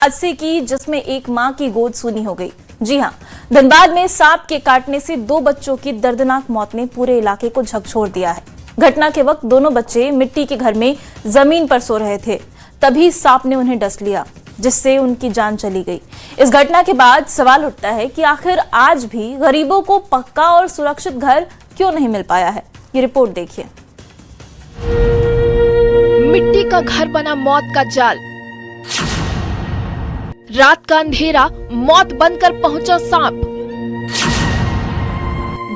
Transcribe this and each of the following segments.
हादसे की जिसमें एक मां की गोद सूनी हो गई। जी हां, धनबाद में सांप के काटने से 2 बच्चों की दर्दनाक मौत ने पूरे इलाके को झकझोर दिया है। घटना के वक्त दोनों बच्चे मिट्टी के घर में जमीन पर सो रहे थे, तभी सांप ने उन्हें डस लिया, जिससे उनकी जान चली गई। इस घटना के बाद सवाल उठता है कि आखिर आज भी गरीबों को पक्का और सुरक्षित घर क्यों नहीं मिल पाया है। ये रिपोर्ट देखिए। मिट्टी का घर बना मौत का जाल, रात का अंधेरा मौत बनकर पहुंचा सांप,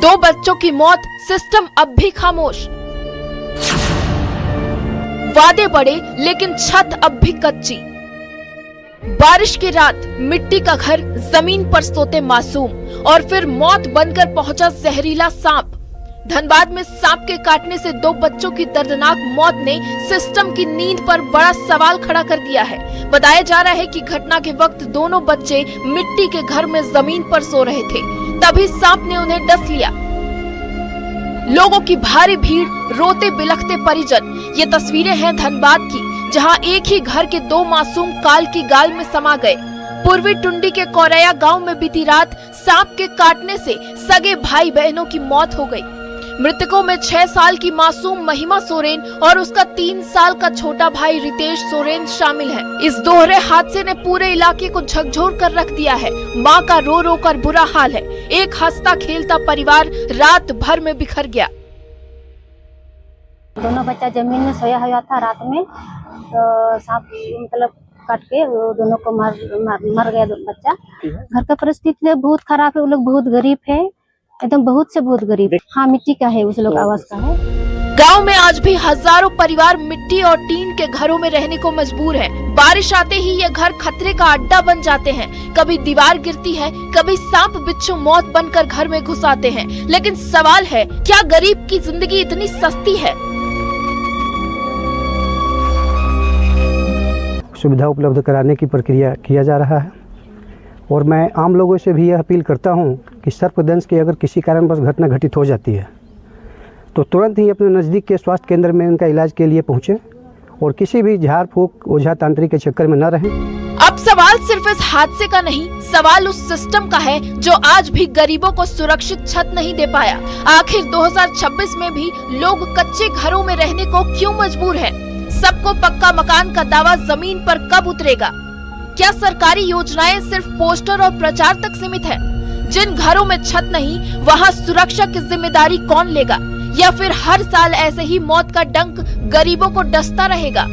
2 बच्चों की मौत, सिस्टम अब भी खामोश। वादे बड़े लेकिन छत अब भी कच्ची। बारिश की रात मिट्टी का घर, जमीन पर सोते मासूम, और फिर मौत बनकर पहुंचा जहरीला सांप। धनबाद में सांप के काटने से 2 बच्चों की दर्दनाक मौत ने सिस्टम की नींद पर बड़ा सवाल खड़ा कर दिया है। बताया जा रहा है कि घटना के वक्त दोनों बच्चे मिट्टी के घर में जमीन पर सो रहे थे, तभी सांप ने उन्हें डस लिया। लोगों की भारी भीड़, रोते बिलखते परिजन। ये तस्वीरें हैं धनबाद की, जहां एक ही घर के 2 मासूम काल की गाल में समा गए। पूर्वी टुंडी के कोरैया गांव में बीती रात सांप के काटने से सगे भाई बहनों की मौत हो गई। मृतकों में 6 साल की मासूम महिमा सोरेन और उसका 3 साल का छोटा भाई रितेश सोरेन शामिल है। इस दोहरे हादसे ने पूरे इलाके को झकझोर कर रख दिया है। मां का रो रो कर बुरा हाल है। एक हंसता खेलता परिवार रात भर में बिखर गया। दोनों बच्चा जमीन में सोया हुआ था रात में, तो सांप मतलब काट के वो दोनों को मर गया बच्चा। घर का परिस्थिति बहुत खराब है, वो लोग बहुत गरीब है, एकदम बहुत से बहुत गरीब। हाँ, मिट्टी का है, उस लोग आवास का है। गांव में आज भी हजारों परिवार मिट्टी और टीन के घरों में रहने को मजबूर हैं। बारिश आते ही ये घर खतरे का अड्डा बन जाते हैं। कभी दीवार गिरती है, कभी सांप बिच्छू मौत बनकर घर में घुस आते हैं। लेकिन सवाल है, क्या गरीब की जिंदगी इतनी सस्ती है? सुविधा उपलब्ध कराने की प्रक्रिया किया जा रहा है, और मैं आम लोगों से भी यह अपील करता हूं कि सर्पदंश की अगर किसी कारणवश घटना घटित हो जाती है तो तुरंत ही अपने नज़दीक के स्वास्थ्य केंद्र में उनका इलाज के लिए पहुंचें, और किसी भी झाड़ फूक ओझा तांत्रिक के चक्कर में न रहें। अब सवाल सिर्फ इस हादसे का नहीं, सवाल उस सिस्टम का है जो आज भी गरीबों को सुरक्षित छत नहीं दे पाया। आखिर 2026 में भी लोग कच्चे घरों में रहने को क्यों मजबूर हैं? सबको पक्का मकान का दावा जमीन पर कब उतरेगा? क्या सरकारी योजनाएं सिर्फ पोस्टर और प्रचार तक सीमित है? जिन घरों में छत नहीं, वहां सुरक्षा की जिम्मेदारी कौन लेगा? या फिर हर साल ऐसे ही मौत का डंक गरीबों को डसता रहेगा?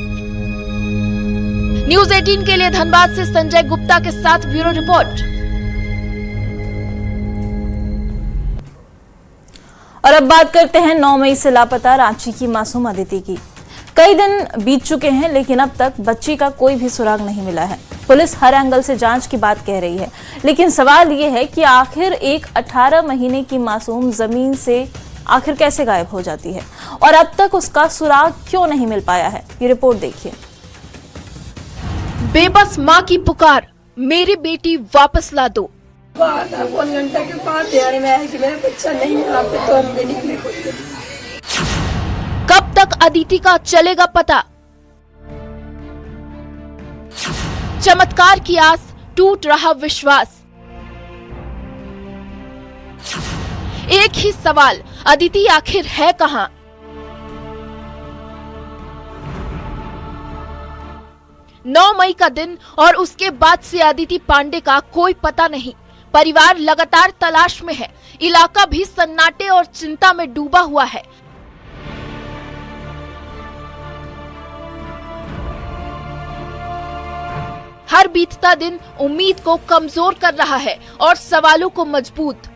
न्यूज़ 18 के लिए धनबाद से संजय गुप्ता के साथ ब्यूरो रिपोर्ट। और अब बात करते हैं 9 मई से लापता रांची की मासूम अदिति की। कई दिन बीत चुके हैं, लेकिन अब तक बच्ची का कोई भी सुराग नहीं मिला है। पुलिस हर एंगल से जांच की बात कह रही है, लेकिन सवाल ये है कि आखिर एक 18 महीने की मासूम जमीन से आखिर कैसे गायब हो जाती है, और अब तक उसका सुराग क्यों नहीं मिल पाया है। ये रिपोर्ट देखिए। बेबस माँ की पुकार, मेरी बेटी वापस ला दो। कौन घंटा के बाद यार में आया कि मेरा बच्चा नहीं यहाँ पे, तो हम निकले। कब तक अदिति का चलेगा पता? चमत्कार की आस, टूट रहा विश्वास। एक ही सवाल, अदिति आखिर है कहां? नौ मई का दिन और उसके बाद से अदिति पांडे का कोई पता नहीं। परिवार लगातार तलाश में है। इलाका भी सन्नाटे और चिंता में डूबा हुआ है। हर बीतता दिन उम्मीद को कमजोर कर रहा है और सवालों को मजबूत।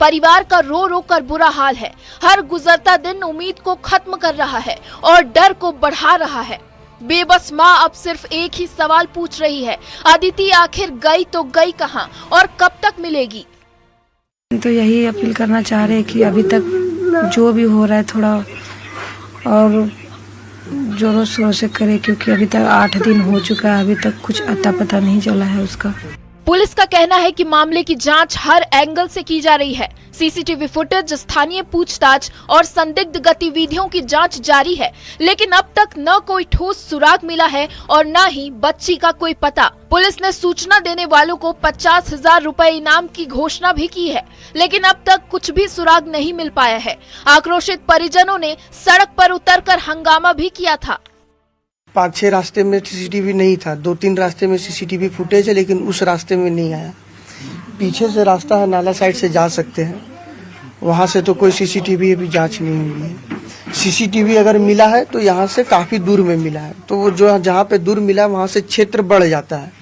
परिवार का रो रो कर बुरा हाल है। हर गुजरता दिन उम्मीद को खत्म कर रहा है और डर को बढ़ा रहा है। बेबस माँ अब सिर्फ एक ही सवाल पूछ रही है, अदिति आखिर गई तो गई कहां और कब तक मिलेगी? तो यही अपील करना चाह रहे हैं कि अभी तक जो भी हो रहा है थोड़ा और जोरों शोरों से करे, क्योंकि अभी तक 8 दिन हो चुका है, अभी तक कुछ अता पता नहीं चला है उसका। पुलिस का कहना है कि मामले की जांच हर एंगल से की जा रही है। सीसीटीवी फुटेज, स्थानीय पूछताछ और संदिग्ध गतिविधियों की जांच जारी है, लेकिन अब तक न कोई ठोस सुराग मिला है और न ही बच्ची का कोई पता। पुलिस ने सूचना देने वालों को 50,000 रुपए इनाम की घोषणा भी की है, लेकिन अब तक कुछ भी सुराग नहीं मिल पाया है। आक्रोशित परिजनों ने सड़क पर उतरकर हंगामा भी किया था। 5-6 रास्ते में सीसीटीवी नहीं था, 2-3 रास्ते में सीसीटीवी फुटेज है, लेकिन उस रास्ते में नहीं आया। पीछे से रास्ता है, नाला साइड से जा सकते हैं, वहाँ से तो कोई सीसीटीवी अभी जांच नहीं हुई है। सीसीटीवी अगर मिला है तो यहाँ से काफी दूर में मिला है, तो वो जो जहाँ पे दूर मिला है वहाँ से क्षेत्र बढ़ जाता है,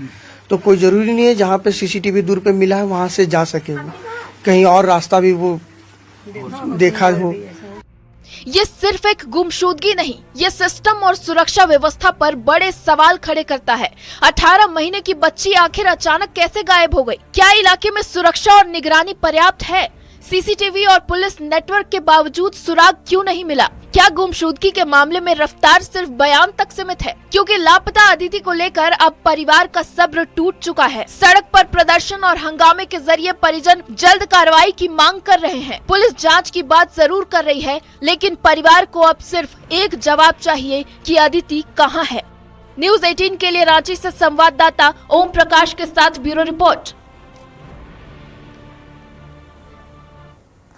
तो कोई जरूरी नहीं है जहाँ पे सीसीटीवी दूर पे मिला है वहाँ से जा सके, वो कहीं और रास्ता भी वो देखा हो। ये सिर्फ एक गुमशुदगी नहीं, ये सिस्टम और सुरक्षा व्यवस्था पर बड़े सवाल खड़े करता है। 18 महीने की बच्ची आखिर अचानक कैसे गायब हो गई? क्या इलाके में सुरक्षा और निगरानी पर्याप्त है? सीसीटीवी और पुलिस नेटवर्क के बावजूद सुराग क्यों नहीं मिला? क्या गुमशुदगी के मामले में रफ्तार सिर्फ बयान तक सीमित है? क्योंकि लापता अदिति को लेकर अब परिवार का सब्र टूट चुका है। सड़क पर प्रदर्शन और हंगामे के जरिए परिजन जल्द कार्रवाई की मांग कर रहे हैं। पुलिस जांच की बात जरूर कर रही है, लेकिन परिवार को अब सिर्फ एक जवाब चाहिए कि अदिति कहाँ है। न्यूज़ 18 के लिए रांची से संवाददाता ओम प्रकाश के साथ ब्यूरो रिपोर्ट।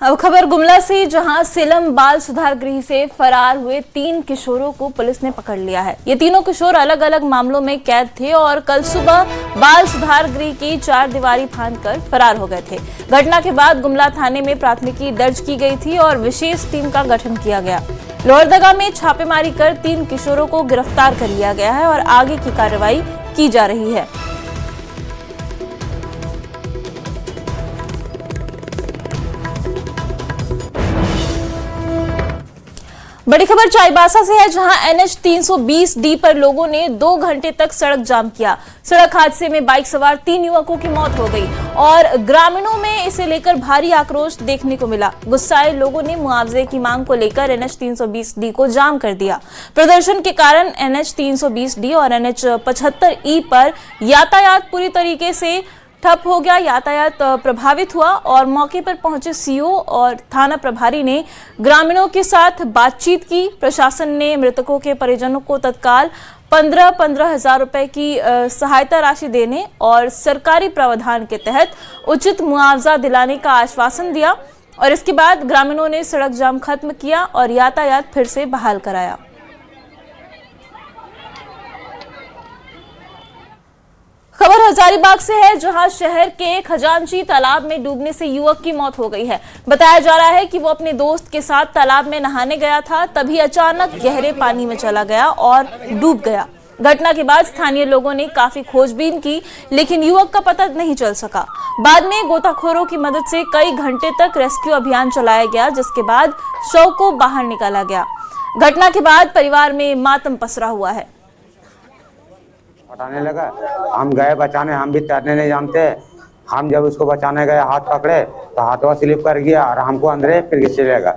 अब खबर गुमला से, जहां सेलम बाल सुधार गृह से फरार हुए 3 किशोरों को पुलिस ने पकड़ लिया है। ये तीनों किशोर अलग अलग मामलों में कैद थे और कल सुबह बाल सुधार गृह की 4 दीवारी फांदकर फरार हो गए थे। घटना के बाद गुमला थाने में प्राथमिकी दर्ज की गई थी और विशेष टीम का गठन किया गया। लोहरदगा में छापेमारी कर 3 किशोरों को गिरफ्तार कर लिया गया है और आगे की कार्रवाई की जा रही है। बड़ी खबर चाईबासा से है, जहां NH 320D पर लोगों ने 2 घंटे तक सड़क जाम किया। सड़क हादसे में बाइक सवार 3 युवकों की मौत हो गई और ग्रामीणों में इसे लेकर भारी आक्रोश देखने को मिला। गुस्साए लोगों ने मुआवजे की मांग को लेकर NH 320D को जाम कर दिया। प्रदर्शन के कारण NH 320D और NH 75E पर यातायात पूरी तरीके से ठप हो गया। यातायात प्रभावित हुआ और मौके पर पहुंचे सीओ और थाना प्रभारी ने ग्रामीणों के साथ बातचीत की। प्रशासन ने मृतकों के परिजनों को तत्काल 15-15 हजार रुपए की सहायता राशि देने और सरकारी प्रावधान के तहत उचित मुआवजा दिलाने का आश्वासन दिया और इसके बाद ग्रामीणों ने सड़क जाम खत्म किया और यातायात फिर से बहाल कराया। खबर हजारीबाग से है, जहां शहर के खजांची तालाब में डूबने से युवक की मौत हो गई है। बताया जा रहा है कि वो अपने दोस्त के साथ तालाब में नहाने गया था, तभी अचानक गहरे पानी में चला गया और डूब गया। घटना के बाद स्थानीय लोगों ने काफी खोजबीन की, लेकिन युवक का पता नहीं चल सका। बाद में गोताखोरों की मदद से कई घंटे तक रेस्क्यू अभियान चलाया गया, जिसके बाद शव को बाहर निकाला गया। घटना के बाद परिवार में मातम पसरा हुआ है। हटाने लगा, हम गए बचाने, हम भी तैरने नहीं जानते। हम जब उसको बचाने गए, हाथ पकड़े तो हाथवा स्लिप कर गया और हमको अंदर फिर चलेगा।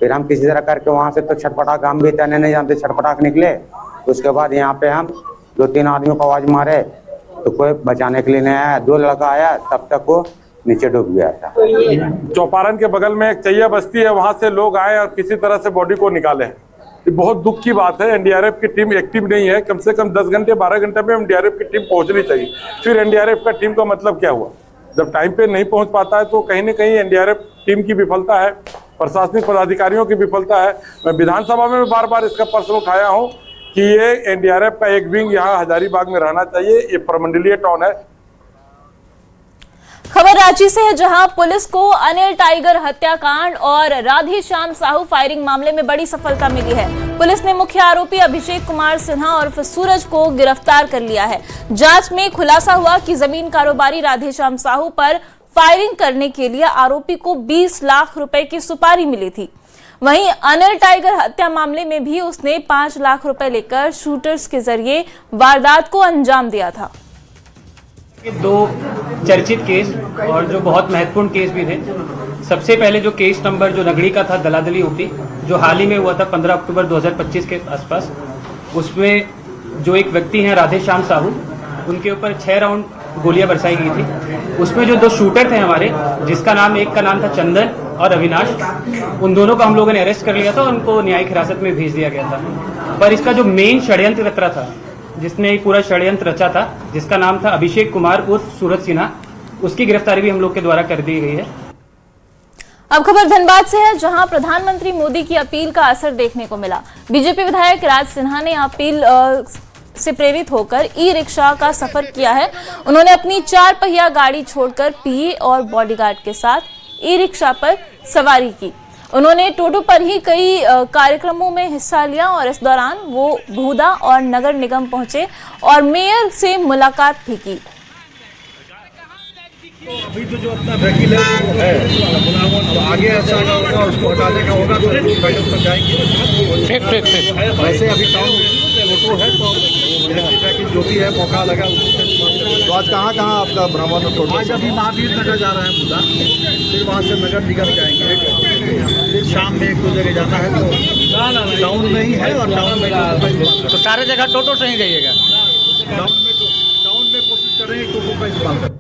फिर हम किसी तरह करके वहां से तो छटपटाक, हम भी तैरने नहीं जानते, छटपटाक निकले। उसके बाद यहाँ पे हम 2-3 आदमियों को आवाज मारे तो कोई बचाने के लिए नहीं आया। 2 लड़का आया, तब तक वो नीचे डूब गया था। चौपारण के बगल में एक चैया बस्ती है, वहां से लोग आए और किसी तरह से बॉडी को निकाले। ये बहुत दुख की बात है। एनडीआरएफ की टीम एक्टिव नहीं है। कम से कम 10 घंटे 12 घंटे में एनडीआरएफ की टीम पहुंचनी चाहिए। फिर एनडीआरएफ का टीम का मतलब क्या हुआ? जब टाइम पे नहीं पहुंच पाता है तो कहीं न कहीं एनडीआरएफ टीम की विफलता है, प्रशासनिक पदाधिकारियों की विफलता है। मैं विधानसभा में बार बार इसका प्रश्न उठाया हूँ कि ये एनडीआरएफ का एक विंग यहाँ हजारीबाग में रहना चाहिए। ये प्रमंडलीय टाउन है। खबर रांची से है, जहां पुलिस को अनिल टाइगर हत्याकांड और राधे श्याम साहू फायरिंग मामले में बड़ी सफलता मिली है। पुलिस ने मुख्य आरोपी अभिषेक कुमार सिन्हा और सूरज को गिरफ्तार कर लिया है। जांच में खुलासा हुआ कि जमीन कारोबारी राधे श्याम साहू पर फायरिंग करने के लिए आरोपी को 20 लाख रुपए की सुपारी मिली थी। वहीं अनिल टाइगर हत्या मामले में भी उसने 5 लाख रुपए लेकर शूटर्स के जरिए वारदात को अंजाम दिया था। 2 चर्चित केस और जो बहुत महत्वपूर्ण केस भी थे। सबसे पहले जो केस नंबर जो नगड़ी का था, दलादली ओटी, जो हाल ही में हुआ था 15 अक्टूबर 2025 के आसपास, उसमें जो एक व्यक्ति हैं राधे श्याम साहू, उनके ऊपर 6 राउंड गोलियां बरसाई गई थी। उसमें जो 2 शूटर थे हमारे, जिसका नाम, एक का नाम था चंदन और अविनाश, उन दोनों को हम लोगों ने अरेस्ट कर लिया था और उनको न्यायिक हिरासत में भेज दिया गया था। पर इसका जो मेन षड्यंत्र रचा था, जिसने पूरा षड्यंत्र रचा था, जिसका नाम था अभिषेक कुमार उर्फ सूरज सिन्हा, उसकी गिरफ्तारी भी हम लोग के द्वारा कर दी गई है। अब खबर धनबाद से है, जहां प्रधानमंत्री मोदी की अपील का असर देखने को मिला। बीजेपी विधायक राज सिन्हा ने अपील से प्रेरित होकर ई रिक्शा का सफर किया है। उन्होंने अपनी 4 पहिया गाड़ी छोड़कर पीए और बॉडीगार्ड के साथ ई रिक्शा पर सवारी की। उन्होंने टोटो पर ही कई कार्यक्रमों में हिस्सा लिया और इस दौरान वो भूदा और नगर निगम पहुंचे और मेयर से मुलाकात भी की। अभी तो जो अपना वकील है वो है, अब आगे ऐसा होगा उसको हटाने का होगा तो बैठक पर जाएंगे। वैसे अभी टाउन में फोटो है तो जो भी है मौका लगा उससे। तो आज कहाँ आपका भ्रमण टोटो? आज अभी महावीर नगर जा रहे हैं पूरा, फिर वहाँ से नगर निगम जाएंगे, फिर शाम में 1-2 जगह जाना है तो टाउन में ही है। और टाउन में तो सारे जगह टोटो से ही जाइएगा। टाउन में कोशिश करेंगे टोटो का इस्तेमाल करें।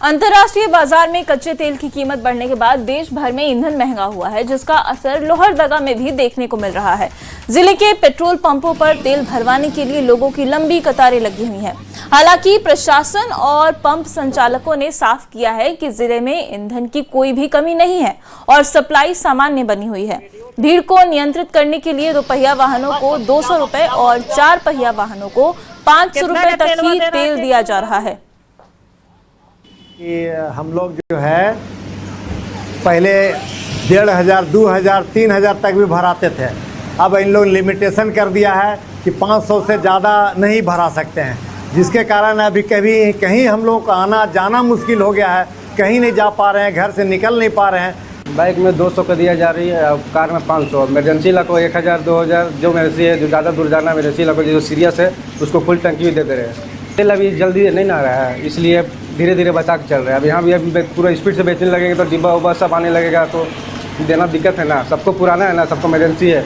अंतर्राष्ट्रीय बाजार में कच्चे तेल की कीमत बढ़ने के बाद देश भर में ईंधन महंगा हुआ है, जिसका असर लोहरदगा में भी देखने को मिल रहा है। जिले के पेट्रोल पंपों पर तेल भरवाने के लिए लोगों की लंबी कतारें लगी हुई हैं। हालांकि प्रशासन और पंप संचालकों ने साफ किया है कि जिले में ईंधन की कोई भी कमी नहीं है और सप्लाई सामान्य बनी हुई है। भीड़ को नियंत्रित करने के लिए 2 पहिया वाहनों को 200 रुपए और 4 पहिया वाहनों को 500 रुपए तक ही तेल दिया जा रहा है। कि हम लोग जो है पहले 1500, 2000, 3000 तक भी भराते थे। अब इन लोग लिमिटेशन कर दिया है कि 500 से ज़्यादा नहीं भरा सकते हैं, जिसके कारण अभी कहीं हम लोग को आना जाना मुश्किल हो गया है। कहीं नहीं जा पा रहे हैं, घर से निकल नहीं पा रहे हैं। बाइक में 200 का दिया जा रही है और कार में 500। इमरजेंसी ला को 1000, 2000, जो इमरजेंसी है, जो ज़्यादा दूर जाना इमरजेंसी ला को जो सीरियस है उसको फुल टंकी भी दे दे रहे हैं। तेल अभी जल्दी नहीं ना रहा है, इसलिए धीरे धीरे बचा के चल रहे हैं। अब यहाँ भी पूरा स्पीड से बेचने लगेंगे तो डिब्बा उब्बा सब आने लगेगा तो देना दिक्कत है ना। सबको पुराना है ना, सबको इमरजेंसी है।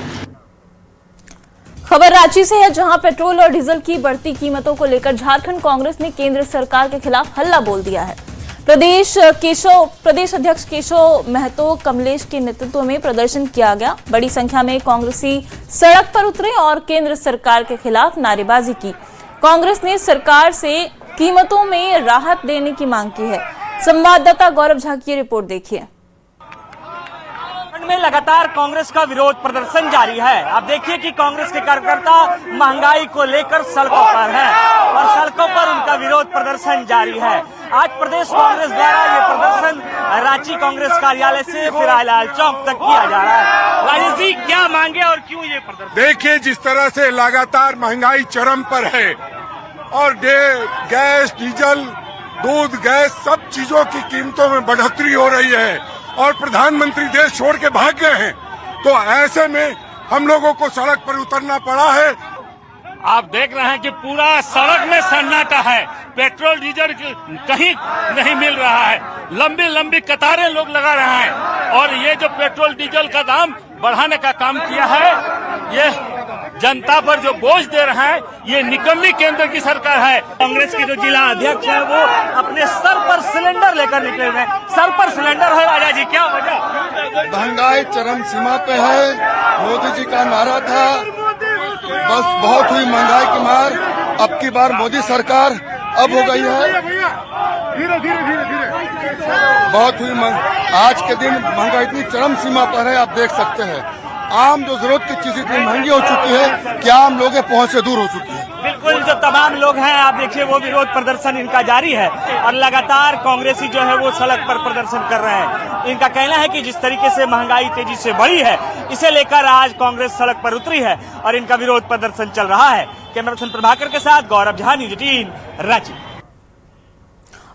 खबर रांची से है, जहां पेट्रोल और डीजल की बढ़ती कीमतों को लेकर झारखंड कांग्रेस ने केंद्र सरकार के खिलाफ हल्ला बोल दिया है। प्रदेश अध्यक्ष केशव महतो कमलेश के नेतृत्व में प्रदर्शन किया गया। बड़ी संख्या में कांग्रेसी सड़क पर उतरे और केंद्र सरकार के खिलाफ नारेबाजी की। कांग्रेस ने सरकार से कीमतों में राहत देने की मांग की है। संवाददाता गौरव झा की रिपोर्ट देखिए। में लगातार कांग्रेस का विरोध प्रदर्शन जारी है। आप देखिए कि कांग्रेस के कार्यकर्ता महंगाई को लेकर सड़कों पर हैं और सड़कों पर उनका विरोध प्रदर्शन जारी है। आज प्रदेश कांग्रेस द्वारा ये प्रदर्शन रांची कांग्रेस कार्यालय से फिरालाल चौक तक किया जा रहा है। राजेश जी, क्या मांगे और क्यों ये प्रदर्शन? देखिए, जिस तरह से लगातार महंगाई चरम पर है और गैस, डीजल, दूध, गैस सब चीजों की कीमतों में बढ़ोतरी हो रही है और प्रधानमंत्री देश छोड़ के भाग गए हैं, तो ऐसे में हम लोगों को सड़क पर उतरना पड़ा है। आप देख रहे हैं कि पूरा सड़क में सन्नाटा है, पेट्रोल डीजल कहीं नहीं मिल रहा है, लंबी लंबी कतारें लोग लगा रहे हैं और ये जो पेट्रोल डीजल का दाम बढ़ाने का काम किया है, ये जनता पर जो बोझ दे रहे हैं, ये निकम्मी केंद्र की सरकार है। कांग्रेस के जो जिला अध्यक्ष है वो अपने सर पर सिलेंडर लेकर निकले हुए हैं। सर पर सिलेंडर है। राजा जी, क्या वजह? महंगाई चरम सीमा पे है। मोदी जी का नारा था, बस बहुत हुई महंगाई की मार, अब की बार मोदी सरकार अब हो गई है। धीरे धीरे बहुत हुई आज के दिन महंगाई इतनी चरम सीमा पर है, आप देख सकते हैं। आम जो जरूरत की चीज इतनी महंगी हो चुकी है कि आम लोगों के पहुंच से दूर हो चुकी है। बिल्कुल, जो तमाम लोग हैं आप देखिए वो विरोध प्रदर्शन इनका जारी है और लगातार कांग्रेसी जो है वो सड़क पर प्रदर्शन कर रहे हैं। इनका कहना है कि जिस तरीके से महंगाई तेजी से बढ़ी है, इसे लेकर आज कांग्रेस सड़क पर उतरी है और इनका विरोध प्रदर्शन चल रहा है। कैमरा पर्सन प्रभाकर के साथ गौरव झा, न्यूज़ 18 रांची।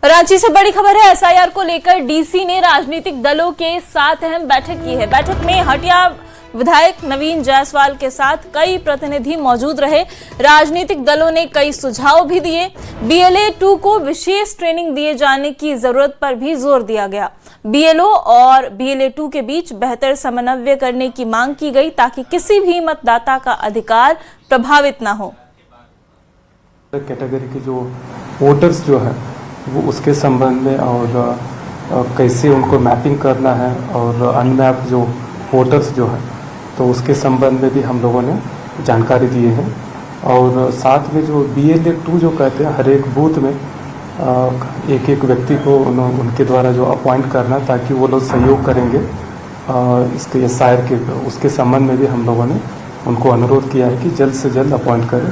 रांची से बड़ी खबर है, एसआईआर को लेकर डीसी ने राजनीतिक दलों के साथ अहम बैठक की है। बैठक में हटिया विधायक नवीन जायसवाल के साथ कई प्रतिनिधि मौजूद रहे। राजनीतिक दलों ने कई सुझाव भी दिए। BLA 2 को विशेष ट्रेनिंग दिए जाने की जरूरत पर भी जोर दिया गया। BLO और BLA 2 के बीच बेहतर समन्वय करने की मांग की गई ताकि किसी भी मतदाता का अधिकार प्रभावित न हो। कैटेगरी के जो वोटर्स जो है वो उसके संबंध में और कैसे उनको मैपिंग करना है और अनमैप्ड जो वोटर्स जो है तो उसके संबंध में भी हम लोगों ने जानकारी दिए हैं। और साथ में जो BLA-2 जो कहते हैं हर एक बूथ में एक एक व्यक्ति को उनके द्वारा जो अपॉइंट करना ताकि वो लोग सहयोग करेंगे इसके SIR के उसके संबंध में भी हम लोगों ने उनको अनुरोध किया है कि जल्द से जल्द अपॉइंट करें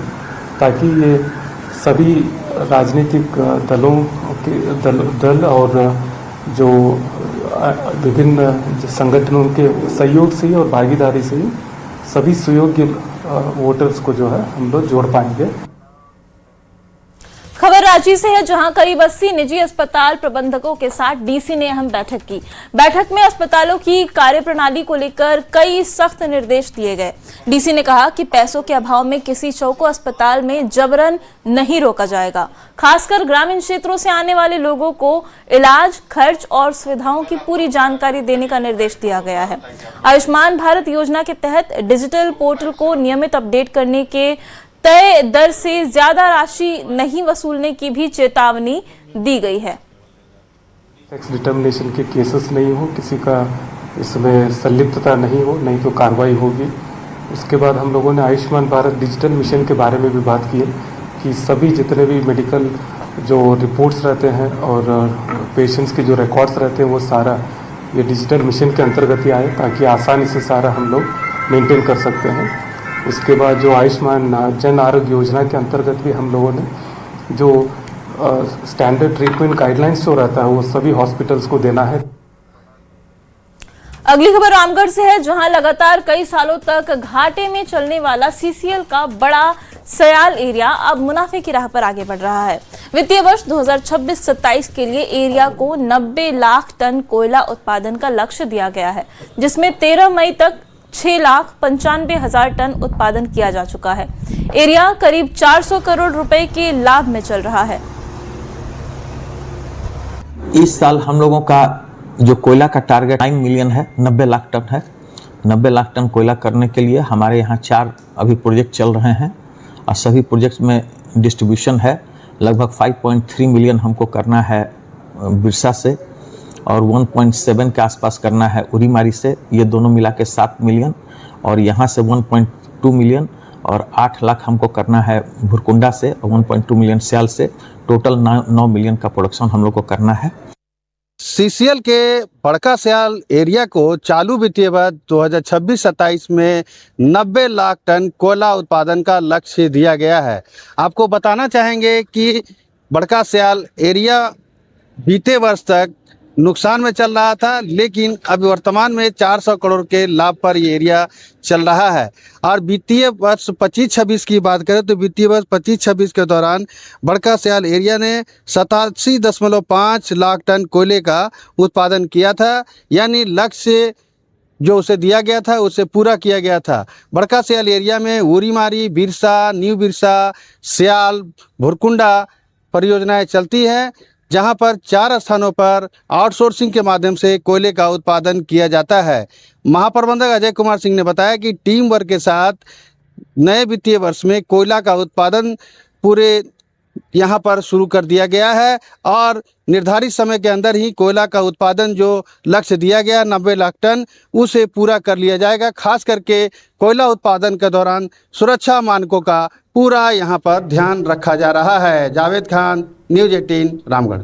ताकि ये सभी राजनीतिक दलों के दल और जो विभिन्न संगठनों के सहयोग से ही और भागीदारी से ही सभी सुयोग्य वोटर्स को जो है हम लोग जोड़ पाएंगे। खबर रांची से है, जहां करीब 80 निजी अस्पताल प्रबंधकों के साथ डीसी ने अहम बैठक की। बैठक में अस्पतालों की कार्यप्रणाली को लेकर कई सख्त निर्देश दिए गए। डीसी ने कहा कि पैसों के अभाव में किसी चौको अस्पताल में जबरन नहीं रोका जाएगा। खासकर ग्रामीण क्षेत्रों से आने वाले लोगों को इलाज खर्च और सुविधाओं की पूरी जानकारी देने का निर्देश दिया गया है। आयुष्मान भारत योजना के तहत डिजिटल पोर्टल को नियमित अपडेट करने के तय दर से ज्यादा राशि नहीं वसूलने की भी चेतावनी दी गई है। टैक्स डिटर्मिनेशन के केसेस नहीं हो, किसी का इसमें संलिप्तता नहीं हो, नहीं तो कार्रवाई होगी। उसके बाद हम लोगों ने आयुष्मान भारत डिजिटल मिशन के बारे में भी बात की है कि सभी जितने भी मेडिकल जो रिपोर्ट्स रहते हैं और पेशेंट्स के जो रिकॉर्ड्स रहते हैं वो सारा ये डिजिटल मिशन के अंतर्गत ही आए ताकि आसानी से सारा हम लोग मेंटेन कर सकते हैं। उसके बाद जो आयुष्मान जन आरोग्य योजना के अंतर्गत भी हम लोगों ने जो स्टैंडर्ड ट्रीटमेंट गाइडलाइंस जो रहता है वो सभी हॉस्पिटल्स को देना है। अगली खबर रामगढ़ से है, जहां लगातार कई सालों तक घाटे में चलने वाला CCL का बड़ा सयाल एरिया अब मुनाफे की राह पर आगे बढ़ रहा है। वित्तीय वर्ष 2026-27 के लिए एरिया को 90 लाख टन कोयला उत्पादन का लक्ष्य दिया गया है, जिसमें 13 मई तक 6,95,000 टन उत्पादन किया जा चुका है। एरिया करीब 400 करोड़ रुपए के लाभ में चल रहा है। इस साल हम लोगों का जो कोयला का टारगेट 9 मिलियन है, 90 लाख टन है। 90 लाख टन कोयला करने के लिए हमारे यहाँ 4 अभी प्रोजेक्ट चल रहे हैं और सभी प्रोजेक्ट में डिस्ट्रीब्यूशन है। लगभग 5.3 मिलियन हमको करना है बिरसा से और 1.7 के आसपास करना है उरीमारी से, ये दोनों मिला के 7 मिलियन और यहाँ से 1.2 मिलियन और 8 लाख हमको करना है भुरकुंडा से और 1.2 मिलियन स्याल से। टोटल 9 मिलियन का प्रोडक्शन हम लोग को करना है। CCL के बड़का स्याल एरिया को चालू वित्तीय वर्ष 2026-27 में 90 लाख टन कोयला उत्पादन का लक्ष्य दिया गया है। आपको बताना चाहेंगे कि बड़का स्याल एरिया बीते वर्ष तक नुकसान में चल रहा था, लेकिन अभी वर्तमान में 400 करोड़ के लाभ पर ये एरिया चल रहा है। और वित्तीय वर्ष 25-26 की बात करें तो वित्तीय वर्ष 25-26 के दौरान बड़का स्याल एरिया ने 87.5 लाख टन कोयले का उत्पादन किया था, यानी लक्ष्य जो उसे दिया गया था उसे पूरा किया गया था। बड़का स्याल एरिया में उरीमारी, बिरसा, न्यू बिरसा, स्याल, भुरकुंडा परियोजनाएं चलती हैं, जहां पर 4 स्थानों पर आउटसोर्सिंग के माध्यम से कोयले का उत्पादन किया जाता है। महाप्रबंधक अजय कुमार सिंह ने बताया कि टीम वर्क के साथ नए वित्तीय वर्ष में कोयला का उत्पादन पूरे यहां पर शुरू कर दिया गया है और निर्धारित समय के अंदर ही कोयला का उत्पादन जो लक्ष्य दिया गया 90 लाख टन उसे पूरा कर लिया जाएगा। खास करके कोयला उत्पादन के दौरान सुरक्षा मानकों का पूरा यहां पर ध्यान रखा जा रहा है। जावेद खान, न्यूज़ 18, रामगढ़।